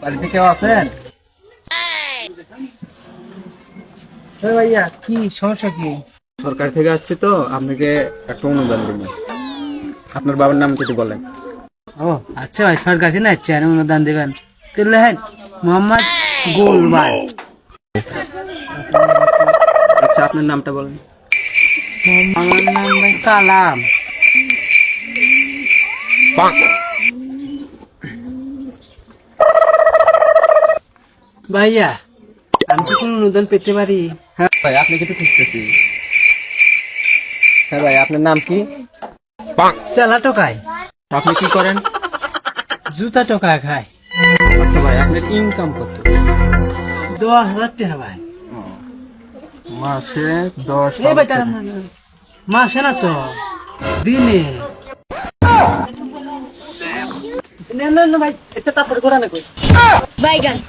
বাড়িতে কেউ আছেন? ভাইয়া কি সমস্যা কি? সরকার থেকে আসছে তো, আপনাকে একটা অনুদান দিব। আপনার বাবার নাম যদি বলেন। ও আচ্ছা ভাই, সরকার থেকে আচ্ছা অনুদান দেবেন তাহলে। হ্যাঁ, মোহাম্মদ গোলবাই। আচ্ছা, আপনার নামটা বলেন। আমার নাম ভাই কালাম। ভাইয়া আমি কি কোনো অনুদান পেতে পারি? হ্যাঁ ভাই, আপনি কিন্তু খুঁজতেছি। হ্যাঁ ভাই, আপনার নাম কি? সেলা টোকায়, আপনি কি করেন? জুতা টোকায় খায়। আচ্ছা ভাই, আপনার ইনকাম কত? 10,000 টাকা ভাই। মাসে 10 এই ভাই তার মাসে না তো, দিনে। না না না ভাই, এটা তারপরে করা না কই। Bye, guys.